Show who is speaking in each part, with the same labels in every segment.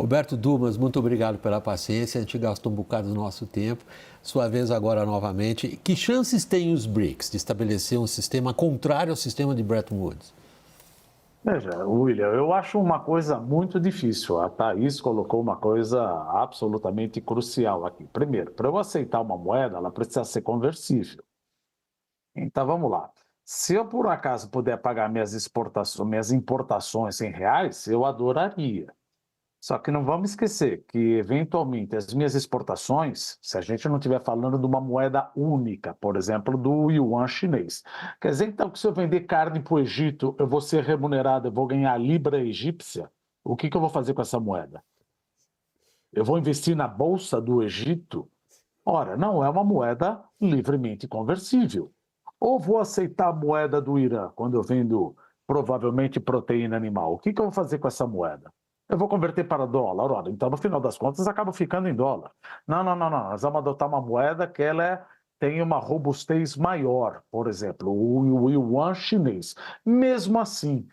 Speaker 1: Roberto Dumas, muito obrigado pela paciência. A gente gastou um bocado do nosso tempo. Sua vez agora novamente. Que chances têm os BRICS de estabelecer um sistema contrário ao sistema de Bretton Woods?
Speaker 2: Veja, William, eu acho uma coisa muito difícil. A Thaís colocou uma coisa absolutamente crucial aqui. Primeiro, para eu aceitar uma moeda, ela precisa ser conversível. Então vamos lá. Se eu por acaso puder pagar minhas importações em reais, eu adoraria. Só que não vamos esquecer que, eventualmente, as minhas exportações, se a gente não estiver falando de uma moeda única, por exemplo, do yuan chinês, quer dizer, então, que se eu vender carne para o Egito, eu vou ser remunerado, eu vou ganhar libra egípcia, o que eu vou fazer com essa moeda? Eu vou investir na Bolsa do Egito? Ora, não é uma moeda livremente conversível. Ou vou aceitar a moeda do Irã, quando eu vendo provavelmente proteína animal. O que eu vou fazer com essa moeda? Eu vou converter para dólar. Ora, então, no final das contas, acaba ficando em dólar. Não, não, não, não. Nós vamos adotar uma moeda que tem uma robustez maior, por exemplo, o yuan chinês. Mesmo assim,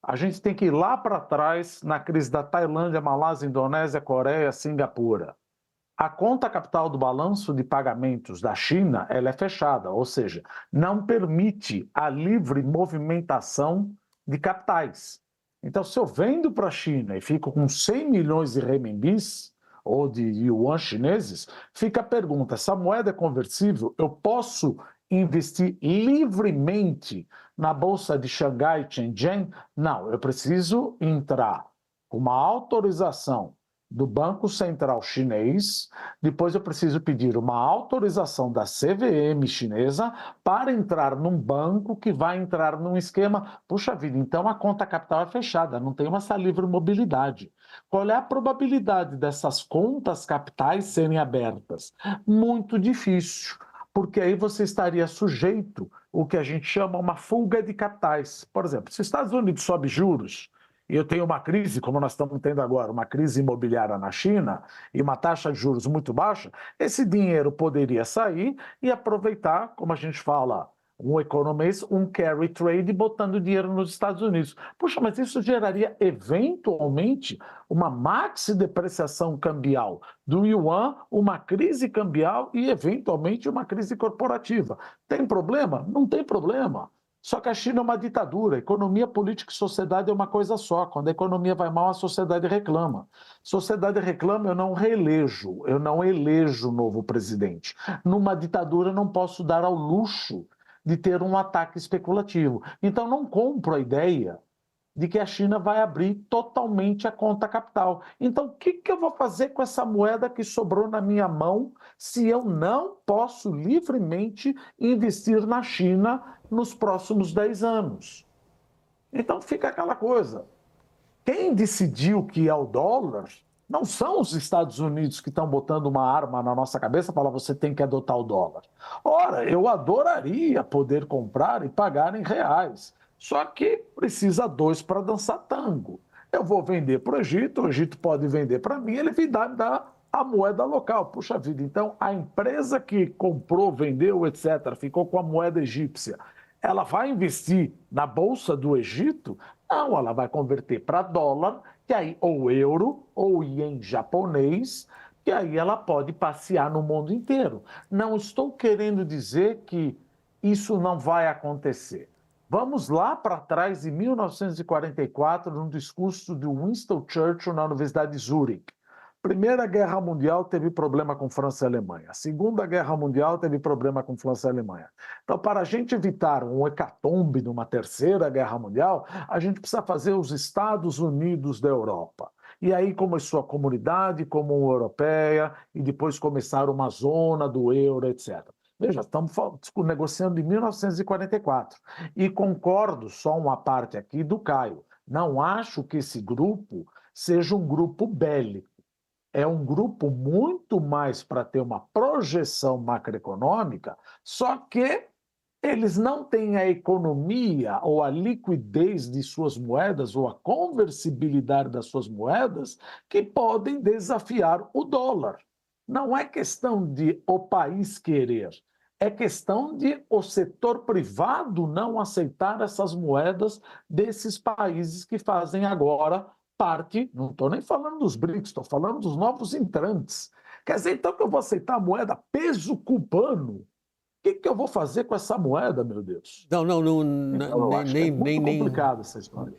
Speaker 2: a gente tem que ir lá para trás, na crise da Tailândia, Malásia, Indonésia, Coreia, Singapura. A conta capital do balanço de pagamentos da China, ela é fechada, ou seja, não permite a livre movimentação de capitais. Então, se eu vendo para a China e fico com 100 milhões de renminbis ou de yuan chineses, fica a pergunta, essa moeda é conversível? Eu posso investir livremente na bolsa de Xangai, Shenzhen? Não, eu preciso entrar com uma autorização do Banco Central Chinês, depois eu preciso pedir uma autorização da CVM chinesa para entrar num banco que vai entrar num esquema. Puxa vida, então a conta capital é fechada, não tem essa livre mobilidade. Qual é a probabilidade dessas contas capitais serem abertas? Muito difícil, porque aí você estaria sujeito ao que a gente chama uma fuga de capitais. Por exemplo, se os Estados Unidos sobe juros, e eu tenho uma crise, como nós estamos tendo agora, uma crise imobiliária na China e uma taxa de juros muito baixa, esse dinheiro poderia sair e aproveitar, como a gente fala, um economês, um carry trade, botando dinheiro nos Estados Unidos. Puxa, mas isso geraria eventualmente uma maxi depreciação cambial do yuan, uma crise cambial e eventualmente uma crise corporativa. Tem problema? Não tem problema. Só que a China é uma ditadura. Economia, política e sociedade é uma coisa só. Quando a economia vai mal, a sociedade reclama. Sociedade reclama, eu não elejo novo presidente. Numa ditadura, eu não posso dar ao luxo de ter um ataque especulativo. Então, não compro a ideia de que a China vai abrir totalmente a conta capital. Então, o que eu vou fazer com essa moeda que sobrou na minha mão se eu não posso livremente investir na China nos próximos 10 anos? Então, fica aquela coisa. Quem decidiu que é o dólar não são os Estados Unidos que estão botando uma arma na nossa cabeça para falar você tem que adotar o dólar. Ora, eu adoraria poder comprar e pagar em reais. Só que precisa dois para dançar tango. Eu vou vender para o Egito pode vender para mim, ele vai dar a moeda local. Puxa vida, então a empresa que comprou, vendeu, etc., ficou com a moeda egípcia. Ela vai investir na Bolsa do Egito? Não, ela vai converter para dólar, que aí ou euro ou ien japonês, que aí ela pode passear no mundo inteiro. Não estou querendo dizer que isso não vai acontecer. Vamos lá para trás, em 1944, num discurso de Winston Churchill na Universidade de Zurique. Primeira Guerra Mundial teve problema com França e Alemanha. A Segunda Guerra Mundial teve problema com França e Alemanha. Então, para a gente evitar um hecatombe numa Terceira Guerra Mundial, a gente precisa fazer os Estados Unidos da Europa. E aí começou a comunidade comum europeia e depois começaram uma zona do euro, etc. Veja, estamos negociando em 1944. E concordo, só uma parte aqui do Caio, não acho que esse grupo seja um grupo bélico. É um grupo muito mais para ter uma projeção macroeconômica, só que eles não têm a economia ou a liquidez de suas moedas ou a conversibilidade das suas moedas que podem desafiar o dólar. Não é questão de o país querer, é questão de o setor privado não aceitar essas moedas desses países que fazem agora parte, não estou nem falando dos BRICS, estou falando dos novos entrantes. Quer dizer, então que eu vou aceitar a moeda peso cubano? O que eu vou fazer com essa moeda, meu Deus?
Speaker 1: Não,
Speaker 2: Então, eu acho que é muito
Speaker 1: nem,
Speaker 2: complicado essa história.